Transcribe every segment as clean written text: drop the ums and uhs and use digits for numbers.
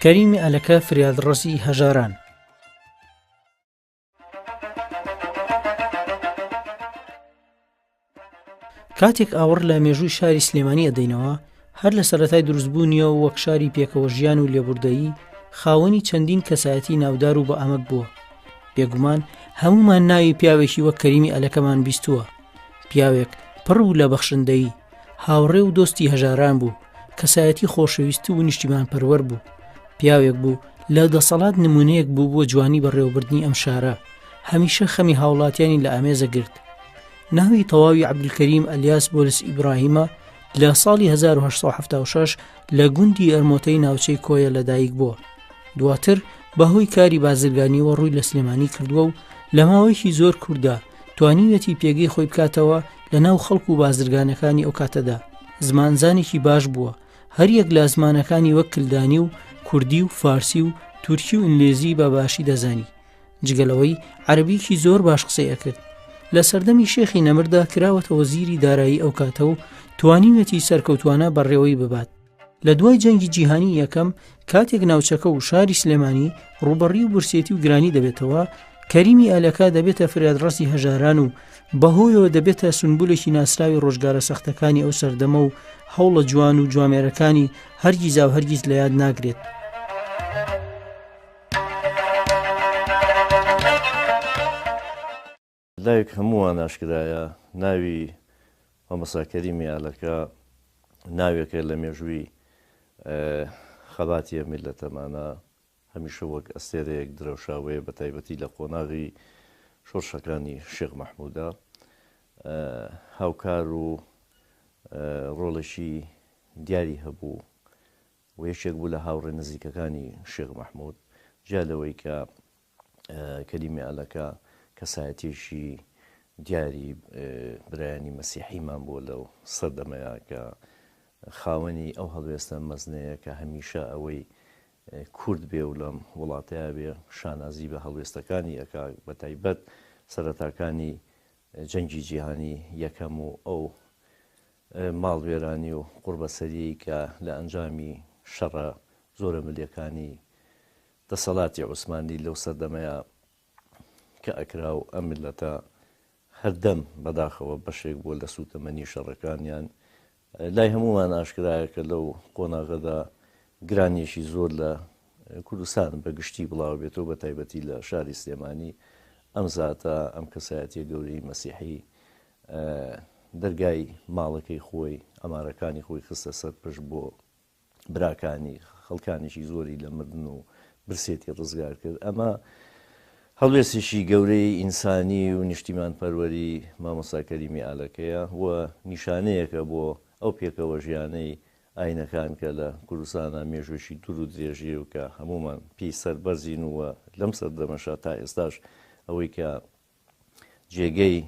کەریمی ئەلەکە فریادڕەسی هەژاران. کاتێک ئاوڕ لە مێژووی شاری سلێمانی ئەدەینەوە، هەر لە سەرەتای دروستبوونیەوە وەک شاری پێکەوە ژیان و لێبوردەیی خاوەنی چەندین کەسایەتی ناودار و بە ئامەک بووە. بێگومان هەمومان ناوی پیاوێکی وەک کەریمی ئەلەکەمان بیستووە. پیاوێک پڕ و لە بەخشندەیی، هاوڕێ و دۆستی هەژاران بوو، کەسایەتی خۆشەویست و نیشتیمان پەروەر بوو. پیاوێک بوو لە دەسەڵات نمونەیەک بوو بۆ جوانی بەڕێوەبردنی ئەم شارە، هەمیشە خەمی هاوڵاتیانی لە ئامێزە گرت. ناوی تەواوی عەبدولکەریم ئەلیاس بۆلس ئیبراهیمە لە ساڵی 1976 لە گوندی ئەرمۆتەی ناوچەی کۆیە لەدایک بووە. دواتر بەهۆی کاری بازرگانیەوە ڕووی لە سلێمانی کردووە و لە ماوەیەکی زۆر کووردا توانیوێتی پێگەی خۆی بکاتەوە لە ناو خەڵک و بازرگانەکانی ئەو کاتەدا. زمانزانێکی باش بووە، هەریەک لە زمانەکانی وەک کلدانی و کوردی و فارسی و تورکی و ئینگلیزی بەباشی دەزانی. جگەلەوەی عەرەبییەکی زۆر باش قسەی ئەکرد. لە سەردەمی شێخی نەمردا کراوەتە وەزیری دارایی ئەو کاتە و توانیوێتی سەرکەوتوانە بەڕێوەی ببات. لە دوای جەنگی جیهانی یەکەم کاتێک ناوچەکە و شاری سلێمانی ڕوبەڕی و برسێتی و گرانی دەبێتەوە، کەریمی ئەلەکە دەبێتە فریادڕەسی هەژاران و بەهۆیەوە دەبێتە سنبولێکی ناسراوی ڕۆژگارە سەختەکانی ئەو سەردەمە و هەوڵە جوان و جوامێرەکانی هەرگیزا و هەرگیز لە یاد ناگرێت. لایەک هەمووان ئاشکرایە ناوی مامۆستا کەریمی ئەلەکە ناوێکە لە مێژووی خەباتیە میلەتەمانە، هەمیشە وەک ئەستێرەیەک درەوشاوەیە بە تایبەتی لە قۆناغی شۆڕشەکانی شێخ مەحموودە. هاوکار و ڕۆڵەشی دیاری هەبوو و یەکێک بوو لە هاوڕێ نزیکەکانی شێخ مەحموود. جا لەوەی کە کەریمی ئەلەکە کەسایەتیشی دیاری برایانی مەسیحیمان بۆ لەو سەردەمەیە کە خاوەنی ئەو هەڵوێستە مەزنەیە کە هەمیشە ئەوەی کورد بێ و لەم وڵاتەیە بێ شانازی بە هەڵوێستەکانی ئەکا بە تایبەت سەرەتاکانی جەنگی جیهانی یەکەم و ئەو ماڵوێرانی و قوربەسەریی کە لە ئەنجامی شەڕە زۆرە ملیەکانی دەسەڵاتی عوسمانی لەو سەردەمەیە کە ئەکرا و ئەم ملەتە هەردەم بەداخەوە بەشێک بووە لە سوتەمەنی شەڕەکانیان. لای هەمووان ئاشکرایە کە لەو قۆناغەدا گرانیشی زۆر لە کوردستان بەگشتی بڵاو بێتەوە بە تایبەتی لە شاری سلێمانی. ئەم زاتە ئەم کەسایەتیە گەورەی مەسیحی دەرگای ماڵەکەی خۆی ئەمارەکانی خۆی خستە سەر پشت بۆ براکانی خەڵکانێکی زۆری لە مردن و برسێتی ڕزگار کرد. ئەمە هەڵوێستێکی گەورەی ئینسانی و نیشتیمان پەروەری مامۆستا کەریمی ئەلەکەیە و نیشانەیەکە بۆ ئەو پێکەوە ژیانەی ئاینەکان کە لە کوردستانە مێژوێکی دوور و درێژی و کە هەمومان پێی سەربەرزین و لەم سەردەمەشە تا ئێستاش ئەوەی کە جێگەی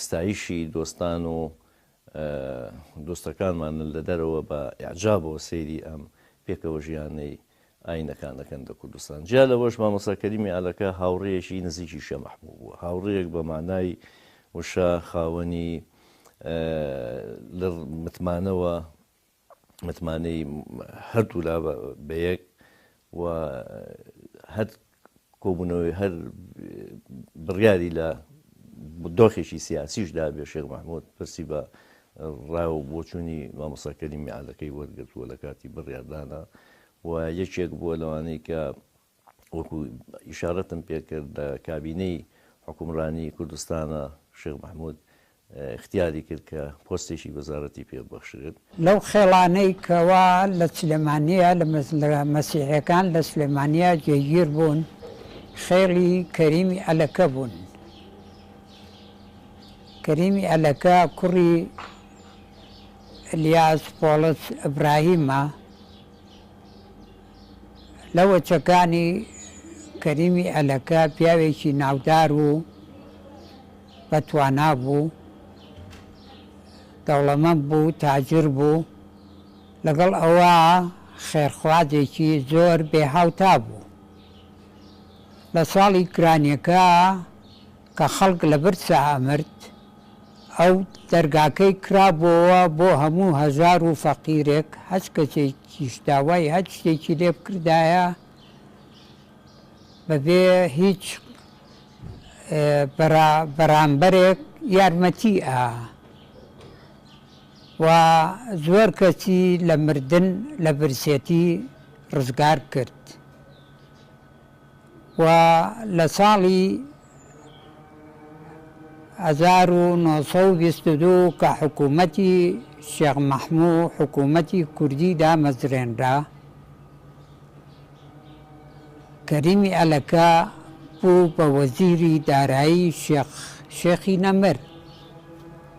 ستایشی دۆستان و دۆستەکانمان لە دەرەوە بە ئیعجابەوە سەیری ئەم پێکەوە ژیانەی ئاینەکان دەکەن لە کوردستان. جا لەوەش مامۆستا کەریمی ئەلەکە هاوڕێیەکی نزیکی شێخ مەحموود بووە، هاوڕێیەک بە مانای وشە خاوەنی متمانەوە متمانەی هەردوو لا بەیەک و هەر کۆبوونەوەی هەر بڕیاری لە دۆخێکی سیاسیشدا بێ شێخ مەحموود پرسی بە ڕاو بۆچوونی مامۆستا کەریمی ئەلەکەی وەرگرتووە لە کاتی بڕیاردانە و یەکێک بووە لەوانەی کە وەکو ئیشارەتم پێکرد لە کابینەی حکومڕانی کوردستانە شێخ مەحموود اختیاری کرد کە پۆستێکی وەزارەتی پێبەخشرێت. لەو خێڵانەی کەوا لە سلێمانیە لە مەسیحیەکان لە سلێمانیە جێگیر بوون خێڵی کەریمی ئەلەکە بوون. کەریمی ئەلەکە کوڕی ئەلیاس بۆڵس ئیبراهیمە. لە وەچەکانی کەریمی ئەلەکە پیاوێکی ناودار و بەتوانا بوو، دەوڵەمەند بوو، تاجر بوو، لەگەڵ ئەوە خێرخوازێکی زۆر بێهاوتا بوو. لە ساڵی گرانیەکە کە خەڵک لە برسا ئەمرد، ئەو دەرگاکەی کرابەوە بۆ هەموو هەژار و فەقیرێک هەچ کەسێکیش داوای هەچ شتێکی لێ بکردایە بەبێ هیچ بەرامبەرێک یارمەتی و زۆر کەسی لە مردن لە برسێتی ڕزگار کرد و لە ساڵی 1922 کە حکوومەتی شێخ مەحموود حکوومەتی کوردی دامەزرێنرا کەریمی ئەلەکە بوو بە وەزیری دارایی شێخی نەمر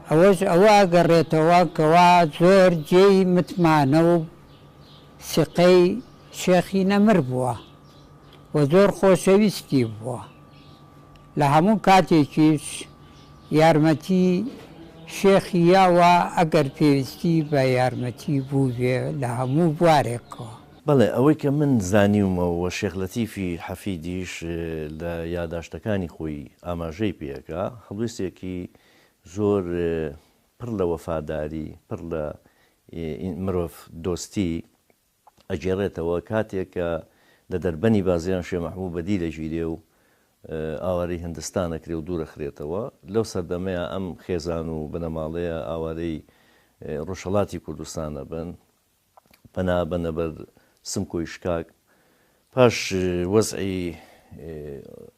ئەوەش ئەوە ئەگەڕێتەوە کەوا زۆر جێی متمانە و سقەی شێخی نەمر بووە و زۆر خۆشەویستی بووە لە هەموو کاتێکیش یارمەتی شێخیاوە ئەگەر پێویستی بە یارمەتی بوو بێ لە هەموو بوارێکەوە. بەڵێ ئەوەی کە من زانیومەوە شێخ لەتیفی حەفیدیش لە یاداشتەکانی خۆی ئاماژەی پێەکە هەڵویستێکی زۆر پڕ لە وەفاداری پڕ لە مرۆڤ دۆستی ئەگێڕێتەوە کاتێکە لە دەربەنی بازیان شێخ مەحموود بەدی لەژیرێ و ئاوارەی هەندستانەکرێ و دوورەخرێتەوە لەو سەردەمەیە ئەم خێزان و بنەماڵەیە ئاوارەی ڕۆژهەڵاتی کوردستانە بن پەنا بەنەبەر سمکۆی شکاک پاش وەزعی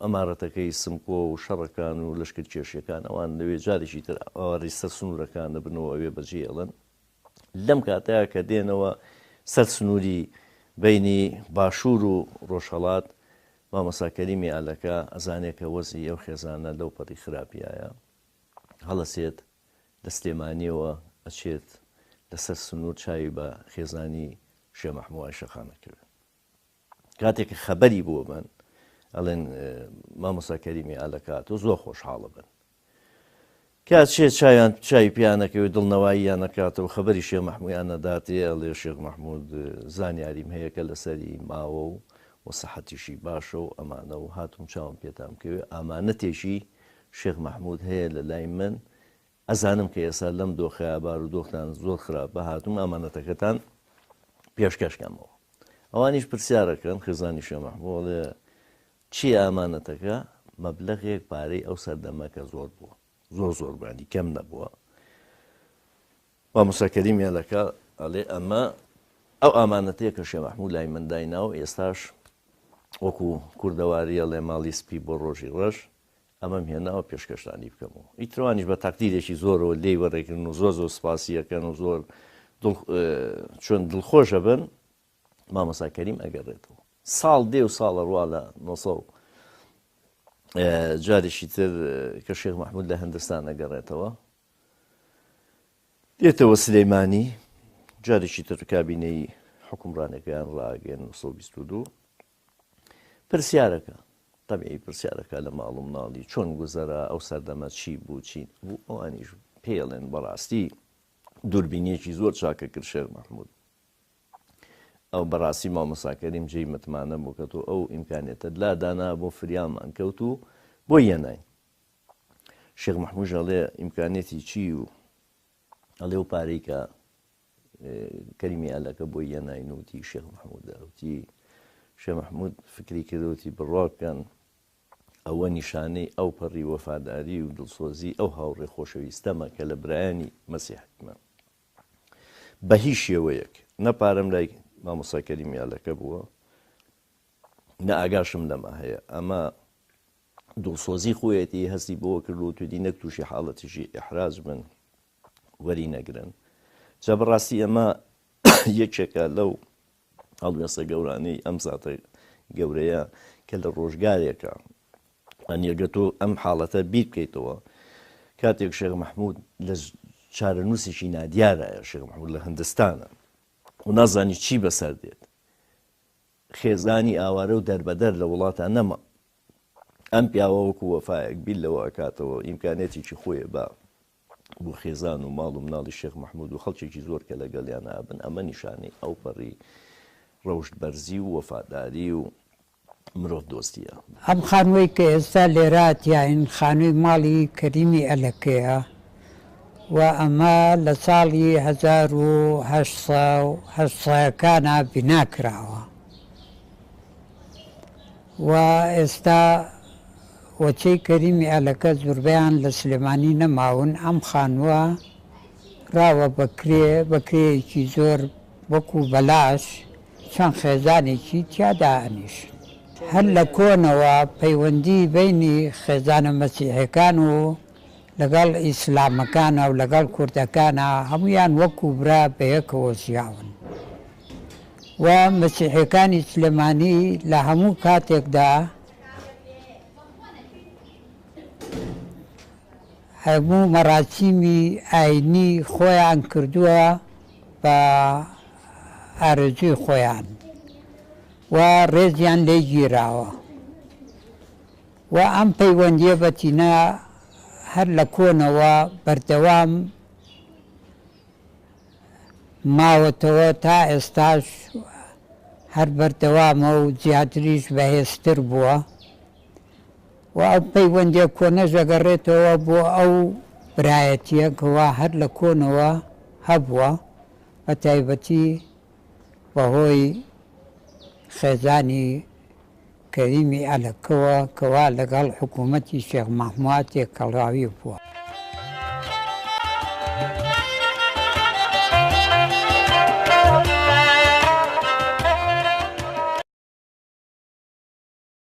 ئەمارەتەکەی سمکۆ و شەڕەکان و لەشکر کێشیەکان ئەوان لەوێ جارێکی تر ئاواری سەر سنوورەکان دەبنەوە ئەوێ بەجێڵن لەم کاتەیە کە دێنەوە سەر سنووری بینی باشوور و ڕۆژهەڵات مامۆستا کەریمی ئالەکە ئەزانێکە وەزی ئەو خێزانە لەو پەڕی خراپیایە هەڵەسێت لە سلێمانیەوە ئەچێت لەسەر سنوور چاوی بە خێزانی شێخ مەحموود عایشەخانە کرد کاتێک خەبەری بۆ من ئەڵێن مامۆستا کەریمی ئالەکات و زۆر خۆشحاڵە بن کات چێت چای پیانەکەوێت دڵنەواییان نەکاتەوە خەبەری شێخ مەحموودیان نەداتێ ئەڵێ شێخ مەحموود زانیاریم هەیە کە لەسەری ماوە و سەحەتیشی باشە و ئەمانە و هاتوم چاوم پێتام کەوێ ئامانەتێکی شێخ مەحموود هەیە لە لای من ئەزانم کە ئێستا لەم دۆخەیابار و دۆختان زۆر خراپ بە هاتووم ئامانەتەکەتان پێشکەشکەمەوە ئەوانیش پرسیارەکەن خێزانی شێخ مەحموود چی ئامانەتەکە مەبلەغێک پارەی ئەو سەردەمەکە زۆر بووە زۆر بانی کەم نەبووە مامۆستا کەریمی ئالەکە ئەڵێ ئەمە ئەو ئامانەتەیە کە شێخ مەحموود لای من دایناو ئێستاش وەکو کوردەواریە لێ ماڵی سپی بۆ ڕۆژی ڕەش ئەمەم هێناوە پێشکەشتانی بکەمەوە ئیتروانیش بە تاقدیرێکی زۆرەوە لێی وەڕێکردن و زۆر سپاسیەکەن و زۆر چۆن دڵخۆشە بن مامۆستا کەریم ئەگەڕێتەوە ساڵ دێ و ساڵە ڕوا لە 900 جارێکی تر کە شێخ مەحموود لە هەندستان ئەگەڕێتەوە دێتەوە سلەیمانی جارێکی تر کابینەی حکومڕانەکەیان ڕاگەن 1922 پرسیارەکە تەبیعی پرسیارەکە لە ماڵ و مناڵی چۆن گوزەرە ئەو سەردەمە چی بوو چی بوو ئەوانیش پێڵێن بەڕاستی دووربینیەکی زۆر چاکە کرد شێخ مەحموود ئەو بەڕاستی مامۆستا کەریم جێی متمانە بووکەت و ئەو ئیمکانێتە لادانا بۆ فریامان کەوت و بۆ یەنای شێخ مەحموود ئەڵێ ئیمکانێتی چی و ئەڵێ و پارەی کە کەریمی ئالەکە بۆ یەنای نوتی شێخ مەحموود داوتی شێخ مەحموود فکری کردوتی بڕاکەن ئەوە نیشانەی ئەو پەڕی وەفاداری و دڵسۆزی ئەو هاوڕێ خۆشەویستەمە کە لە برایانی مەسیحەتمە بە هیچ شێوەیەک نەپارەم لای مامۆستا کەریمی ئالەکە بووە نە ئاگاشم لەمە هەیە ئەمە دڵسۆزی خۆیەتی هەستی بۆوە کرد و توی نەک تووشی حاڵەتیشی ئیحراج بن وەری نەگرن جا بەڕاستی ئەمە یەکێکە لەو هەڵوێستە گەورانەی ئەم زاتە گەورەیە کە لە ڕۆژگارێکە ئەنیەگە تۆ ئەم حاڵەتە بیر بکەیتەوە کاتێک شێخ مەحموود لە چارەنووسێکی نادیارایە شێخ مەحموود لە هەندستانە و نازانی چی بەسەر دێت خێزانی ئاوارە و دەربەدەر لە وڵاتە نەما ئەم پیاوە وەکو وەفایەک بیل لەوە ئەکاتەوە ئیمکانێتێکی خۆیە بە بۆ خێزان و ماڵ و مناڵی شێخ مەحموود و خەڵکێکی زۆر کە لەگەڵیان ئابن ئەمە نیشانەی ئەو پەڕی ڕەوشت بەرزی و وەفاداری و مرۆڤ دۆستیە ئەم خانووی کە ئێستا لێرات یاین خانووی ماڵی کەریمی ئەلەکەیە و ئەمە لە ساڵی 1970کانە بیناکراوە و ئێستا وەچەی کەریمی ئالەکە زۆربیان لە سلێمانی نەماون ئەم خانووە راوە بەکرێیەکی زۆر وەکو بەلاش چەند خێزانێکی تیادا ئەنیشن هەر لە کۆنەوە پەیوەندی بینی خێزانە مەسیحەکان و لەگەڵ ئیسلامەکانە و لەگەڵ کوردەکانە هەمویان وەکو برا بەیەکەوە ژیاون و مەسیحەکانی سلێمانی لە هەموو کاتێکدا هەموو مەراسیمی ئاینی خۆیان کردووە بە ئارەزوی خۆیان و ڕێزیان لێ گیراوە و ئەم پەیوەندیە بەتینە هەر لە کۆنەوە بەردەوام ماوەتەوە تا ئێستاش هەر بەردەوامە و زیاتریش بەهێزتر بووە و ئەو پەیوەندیە کۆنە ژەگەڕێتەوە بۆ ئەو برایەتیە کەوا هەر لە کۆنەوە هەبووە بە تایبەتی بەهۆی خێزانی کەریمی ئالەکەوە کەوا لەگەڵ حکوومەتی شێخ مەحموود تێکەڵاوی بووە.